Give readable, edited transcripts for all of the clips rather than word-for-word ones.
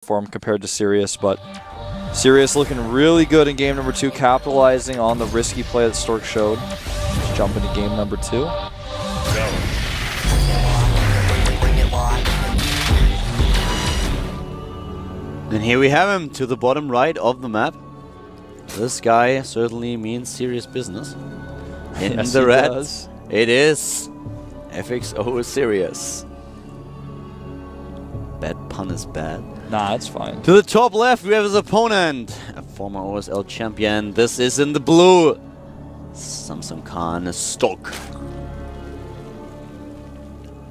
for him compared to Sirius, but Sirius looking really good in game number 2, capitalizing on the risky play that Stork showed. Let's jump into game number 2. And here we have him to the bottom right of the map. This guy certainly means serious business. In Yes, the he red, does. it is FXOSirius. Bad pun is bad. Nah, it's fine. To the top left, we have his opponent, a former OSL champion. This is in the blue. Samsung Khan Stork.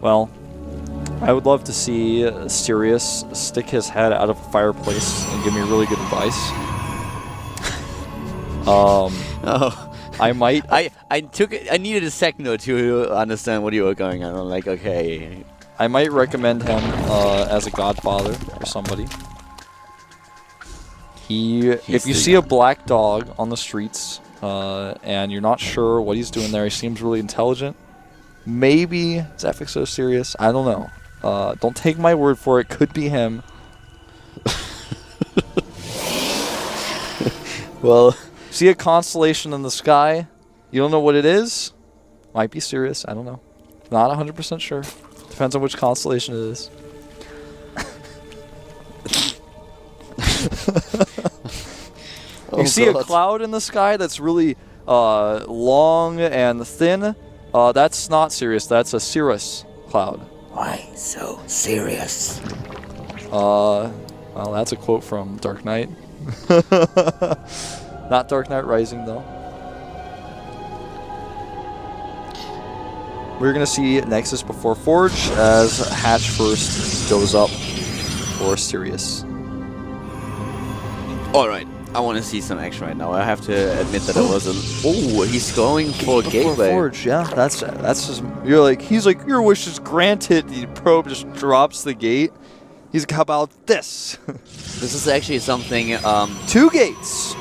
Well, I would love to see Sirius stick his head out of a fireplace and give me really good advice. I might. I needed a second or two to understand what you were going on. I'm like, okay. I might recommend him as a godfather or somebody. If you see a black dog on the streets and you're not sure what he's doing there, he seems really intelligent. Maybe it's FXOSirius. I don't know. Don't take my word for it. Could be him. Well, see a constellation in the sky. You don't know what it is. Might be Sirius. I don't know. Not 100% sure. Depends on which constellation it is. You see a cloud in the sky that's really long and thin. That's not Sirius. That's a cirrus cloud. Why so serious? Well, that's a quote from Dark Knight. Not Dark Knight Rising, though. We're going to see Nexus before Forge as Hatch first goes up for Sirius. Alright, I want to see some action right now. I have to admit that I wasn't... Oh, he's going for Gateway. Forge, yeah. That's just... He's like, your wish is granted. The probe just drops the gate. He's like, how about this? This is actually something... 2 gates.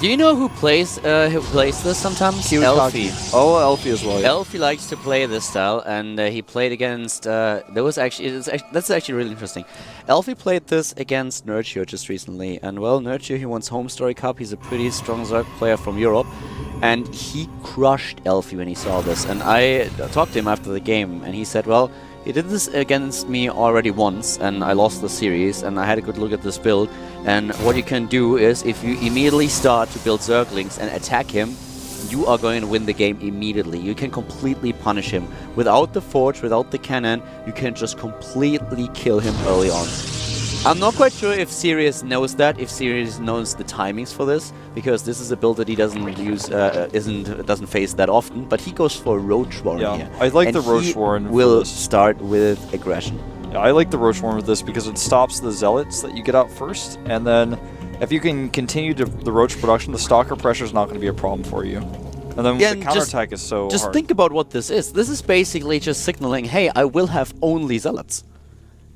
Do you know who plays this sometimes? Elfie. Oh, Elfie as well. Yeah. Elfie likes to play this style, and he played against... that's actually really interesting. Elfie played this against Nurture just recently, and well, Nurture, he won Home Story Cup. He's a pretty strong Zerg player from Europe, and he crushed Elfie when he saw this. And I talked to him after the game, and he said, well, he did this against me already once, and I lost the series, and I had a good look at this build. And what you can do is, if you immediately start to build Zerglings and attack him, you are going to win the game immediately. You can completely punish him. Without the Forge, without the cannon, you can just completely kill him early on. I'm not quite sure if Sirius knows that, if Sirius knows the timings for this, because this is a build that he doesn't use, doesn't face that often, but he goes for Roach Warren here. I like the Roach Warren. Will start with aggression. Yeah, I like the Roach Warren with this because it stops the Zealots that you get out first, and then if you can continue the Roach production, the Stalker pressure is not going to be a problem for you. And then the counterattack is so Just hard. think about what this is. This is basically just signaling, hey, I will have only Zealots.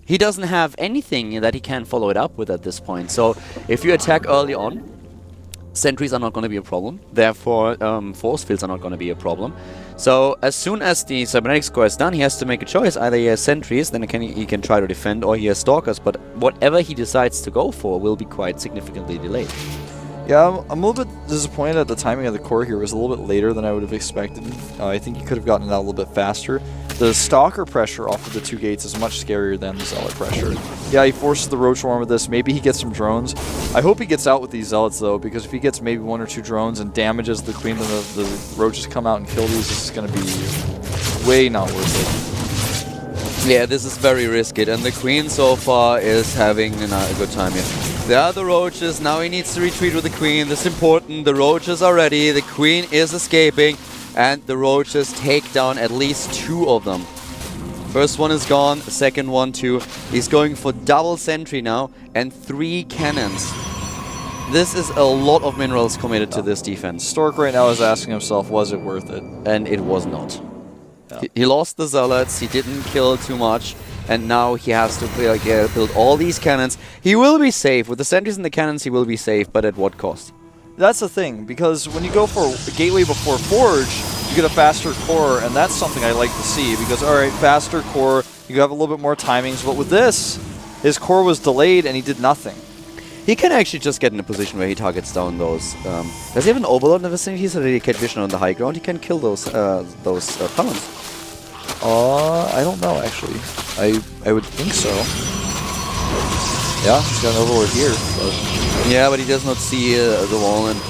He doesn't have anything that he can follow it up with at this point. So if you attack early on, sentries are not going to be a problem. Therefore, force fields are not going to be a problem. So as soon as the cybernetic score is done, he has to make a choice. Either he has sentries, then he can try to defend, or he has stalkers. But whatever he decides to go for will be quite significantly delayed. Yeah, I'm a little bit disappointed at the timing of the core here. It was a little bit later than I would have expected. I think he could have gotten it out a little bit faster. The Stalker pressure off of the 2 gates is much scarier than the Zealot pressure. Yeah, he forces the Roach Worm with this. Maybe he gets some drones. I hope he gets out with these Zealots, though, because if he gets maybe 1 or 2 drones and damages the Queen, then the Roaches come out and kill these, this is going to be way not worth it. Yeah, this is very risky, and the Queen so far is having a good time here. There are the Roaches, now he needs to retreat with the Queen, this is important, the Roaches are ready, the Queen is escaping, and the Roaches take down at least 2 of them. First one is gone, second one too. He's going for double sentry now, and 3 cannons. This is a lot of minerals committed to this defense. Stork right now is asking himself, was it worth it? And it was not. Yeah. He lost the Zealots, he didn't kill too much, and now he has to build all these cannons. He will be safe. With the sentries and the cannons, he will be safe, but at what cost? That's the thing, because when you go for a Gateway before Forge, you get a faster core, and that's something I like to see, because, alright, faster core, you have a little bit more timings, but with this, his core was delayed and he did nothing. He can actually just get in a position where he targets down those. Does he have an overload in the vicinity? He's already get vision on the high ground. He can kill those pylons. I don't know actually. I would think so. Yeah, he's got an overlord here. But yeah, but he does not see the wall. And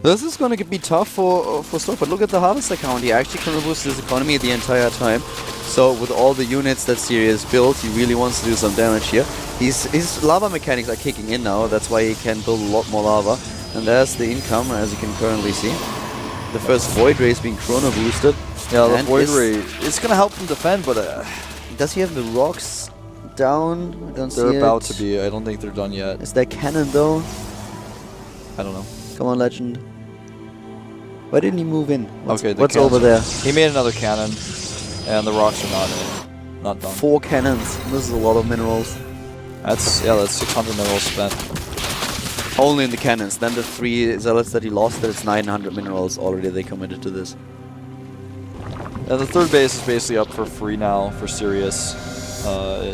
this is going to be tough for Stork. But look at the harvest account. He actually can boost his economy the entire time. So with all the units that Sirius built, he really wants to do some damage here. His lava mechanics are kicking in now. That's why he can build a lot more lava. And there's the income, as you can currently see. The first Void Ray is being chrono boosted. Yeah, the Void Ray, it's going to help him defend, but... does he have the rocks down? I don't see they're about it. to be. I don't think they're done yet. Is there cannon, though? I don't know. Come on, Legend. Why didn't he move in? What's over there? He made another cannon, and the rocks are not done. 4 cannons. This is a lot of minerals. That's 600 minerals spent. Only in the cannons. Then the 3 zealots that he lost, that's 900 minerals already they committed to this. And the third base is basically up for free now for Sirius.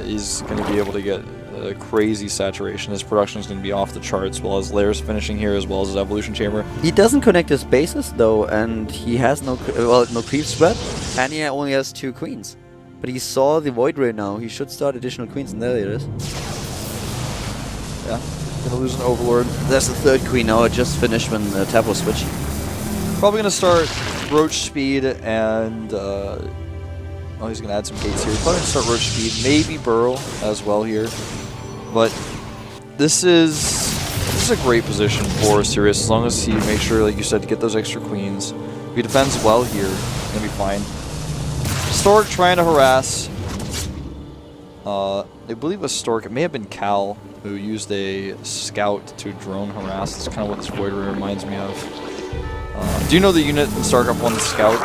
He's going to be able to get a crazy saturation. His production is going to be off the charts, while his layers finishing here, as well as his evolution chamber. He doesn't connect his bases though, and he has no creep spread, and he only has 2 queens. But he saw the Void Ray now. He should start additional queens, and there it is. Yeah, gonna lose an Overlord. There's the 3rd queen now. It just finished when the tap was switched. Probably gonna start Roach speed and. Oh, he's going to add some gates here. He's probably going to start Roach speed, maybe Burrow as well here. But this is a great position for Sirius, as long as he makes sure, like you said, to get those extra queens. If he defends well here, he's going to be fine. Stork trying to harass. I believe it was Stork. It may have been Cal who used a scout to drone harass. That's kind of what this Void Ray reminds me of. Do you know the unit in StarCraft 1, the Scout?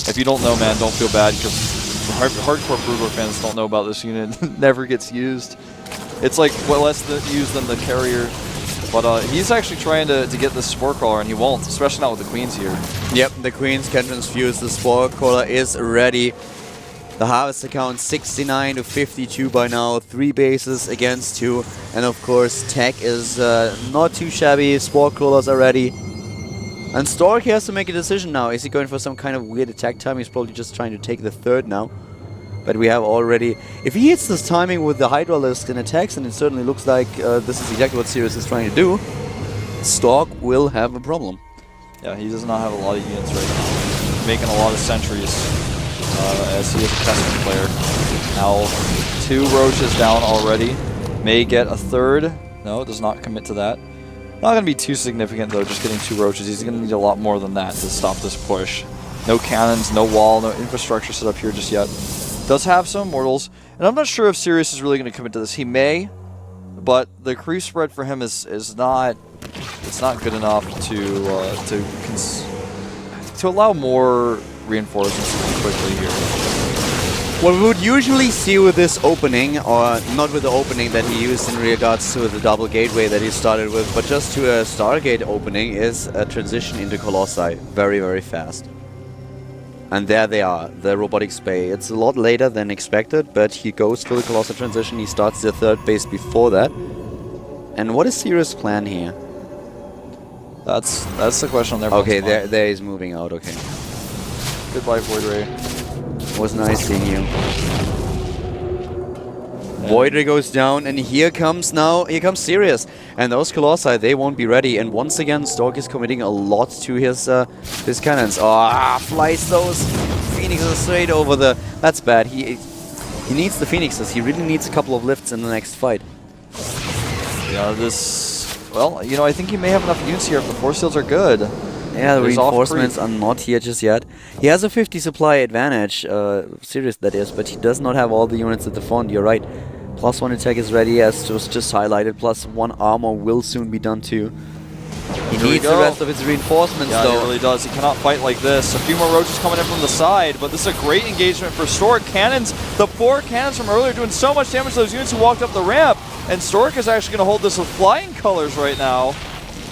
If you don't know, man, don't feel bad, because hardcore Brood War fans don't know about this unit. It never gets used. It's like less used than the carrier. But he's actually trying to get the Spore Crawler, and he won't, especially not with the Queens here. Yep, the Queens can transfuse. The Spore Crawler is ready. The harvest account 69 to 52 by now. 3 bases against 2. And of course, tech is not too shabby. Spore Crawlers are ready. And Stork has to make a decision now. Is he going for some kind of weird attack time? He's probably just trying to take the 3rd now. But we have already... If he hits this timing with the Hydralisk and attacks, and it certainly looks like this is exactly what Sirius is trying to do, Stork will have a problem. Yeah, he does not have a lot of units right now. He's making a lot of sentries as he is a custom player. Now, 2 Roaches down already. May get a 3rd. No, does not commit to that. Not going to be too significant, though, just getting 2 Roaches. He's going to need a lot more than that to stop this push. No cannons, no wall, no infrastructure set up here just yet. Does have some Immortals, and I'm not sure if Sirius is really going to commit to this. He may, but the creep spread for him is not... It's not good enough to allow more reinforcements really quickly here. What we would usually see with this opening, or not with the opening that he used in regards to the double gateway that he started with, but just to a Stargate opening, is a transition into Colossi very, very fast. And there they are, the Robotics Bay. It's a lot later than expected, but he goes for the Colossi transition. He starts the 3rd base before that. And what is Sirius' plan here? That's the question on everyone's mind. Okay, there he's moving out, okay. Goodbye, Void Ray. Was nice seeing you. Void Ray goes down, and here comes Sirius. And those Colossi, they won't be ready. And once again, Stork is committing a lot to his cannons. Flies those Phoenixes straight over the... That's bad. He needs the Phoenixes. He really needs a couple of lifts in the next fight. Yeah, well, you know, I think he may have enough units here if the Force Fields are good. Yeah, the reinforcements are not here just yet. He has a 50 supply advantage, Sirius that is, but he does not have all the units at the front, you're right. +1 attack is ready, as was just highlighted, +1 armor will soon be done too. He needs the rest of his reinforcements though. Yeah, he really does. He cannot fight like this. A few more Roaches coming in from the side, but this is a great engagement for Stork. Cannons, the 4 cannons from earlier doing so much damage to those units who walked up the ramp, and Stork is actually going to hold this with flying colors right now.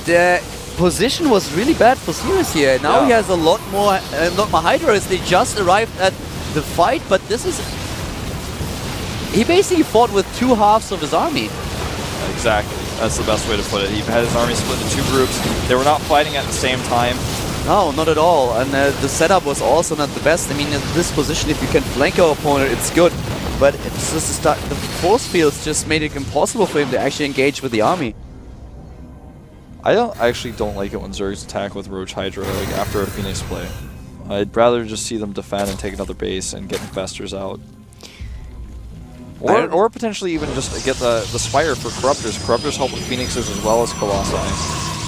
The position was really bad for Sirius here. Now he has a lot more Hydras. They just arrived at the fight, but this is... He basically fought with two halves of his army. Exactly. That's the best way to put it. He had his army split into two groups. They were not fighting at the same time. No, not at all. And the setup was also not the best. I mean, in this position, if you can flank your opponent, it's good. But it's just the force fields just made it impossible for him to actually engage with the army. I actually don't like it when Zergs attack with Roach Hydra like after a Phoenix play. I'd rather just see them defend and take another base and get Infestors out. Or potentially even just get the Spire for Corruptors. Corruptors help with Phoenixes as well as Colossi.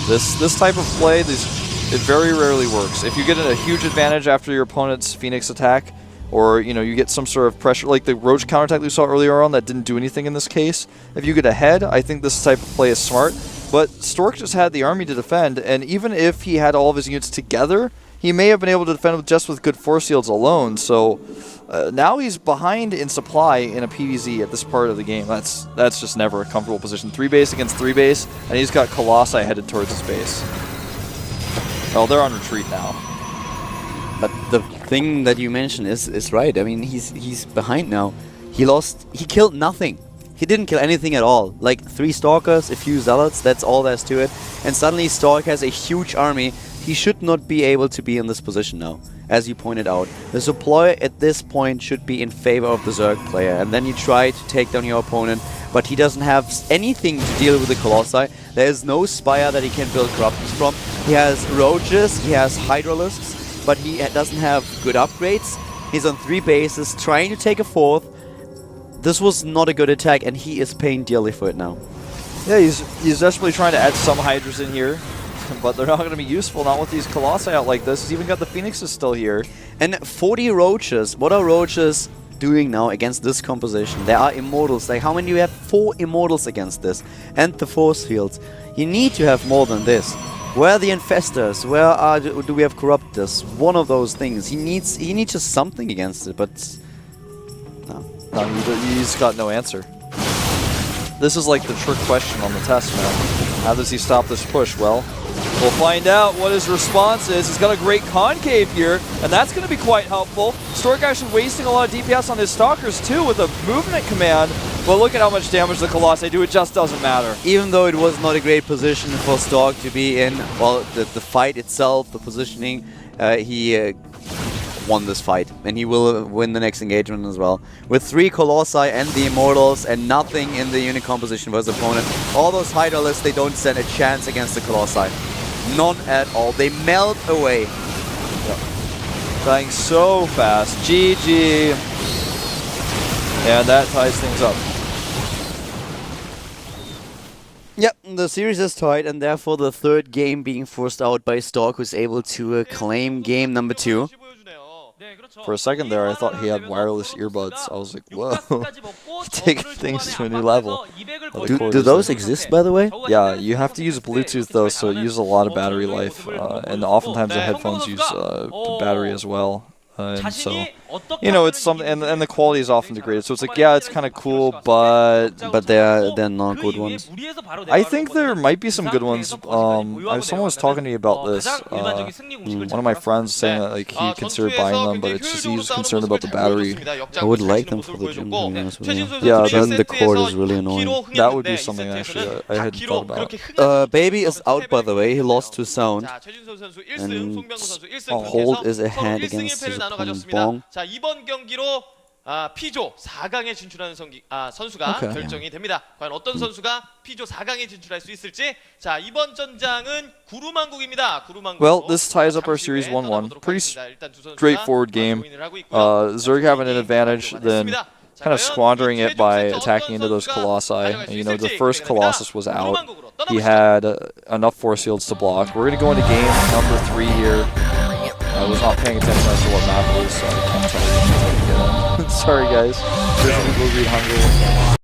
This type of play, it very rarely works. If you get a huge advantage after your opponent's Phoenix attack, or you get some sort of pressure, like the Roach counterattack we saw earlier on that didn't do anything in this case. If you get ahead, I think this type of play is smart. But Stork just had the army to defend, and even if he had all of his units together, he may have been able to defend just with good force shields alone. So now he's behind in supply in a PvZ at this part of the game. That's just never a comfortable position. 3 base against 3 base, and he's got Colossi headed towards his base. Oh, they're on retreat now. But the thing that you mentioned is right. I mean, he's behind now. He killed nothing. He didn't kill anything at all. Like 3 Stalkers, a few Zealots, that's all there is to it. And suddenly Stork has a huge army. He should not be able to be in this position now, as you pointed out. The supply at this point should be in favor of the Zerg player. And then you try to take down your opponent, but he doesn't have anything to deal with the Colossi. There is no Spire that he can build Corruptors from. He has Roaches, he has Hydralisks, but he doesn't have good upgrades. He's on 3 bases, trying to take a 4th. This was not a good attack, and he is paying dearly for it now. Yeah, he's desperately trying to add some Hydras in here, but they're not going to be useful, not with these Colossi out like this. He's even got the Phoenixes still here. And 40 Roaches. What are Roaches doing now against this composition? There are Immortals. Like, how many do you have? 4 Immortals against this. And the Force Fields. You need to have more than this. Where are the Infestors? Where do we have Corruptors? One of those things. He needs just something against it, but... No, he's got no answer. This is like the trick question on the test, man. How does he stop this push? Well, we'll find out what his response is. He's got a great concave here, and that's going to be quite helpful. Stork actually wasting a lot of DPS on his Stalkers too with a movement command. But look at how much damage the Colossi do. It just doesn't matter. Even though it was not a great position for Stork to be in, well, the fight itself, the positioning, he won this fight, and he will win the next engagement as well. With 3 Colossi and the Immortals and nothing in the unit composition for his opponent, all those Hydralisks, they don't stand a chance against the Colossi. None at all. They melt away. Yep. Dying so fast. GG. And that ties things up. Yep, the series is tied, and therefore the 3rd game being forced out by Stork, who's able to claim game number 2. For a second there, I thought he had wireless earbuds. I was like, whoa, taking things to a new level. Do those exist, by the way? Yeah, you have to use Bluetooth though, so it uses a lot of battery life, and oftentimes the headphones use battery as well. And so, it's something, and the quality is often degraded. So it's like, yeah, it's kind of cool, but they're not good ones. I think there might be some good ones. Someone was talking to me about this. One of my friends saying that like he considered buying them, but it's just he was concerned about the battery. I would like them for the gym, to be honest with you. Yeah, then the cord is really annoying. That would be something actually I hadn't thought about. Baby is out, by the way. He lost to Sound, and Hold is ahead against his opponent Bong. 자, 이번 경기로 P조 4강에 진출하는 선수가 결정이 됩니다. 과연 어떤 선수가 P조 4강에 진출할 수 있을지. 자, 이번 전장은 구루망국입니다. Well, this ties up our series 1-1. Pretty straightforward game. Zerg having an advantage, then kind of squandering it by attacking into those Colossi. And, the first Colossus was out. He had enough force fields to block. We're going to go into game number 3 here. I was not paying attention as to what map it is, so I can't tell you. Sorry guys. There's people read hungry.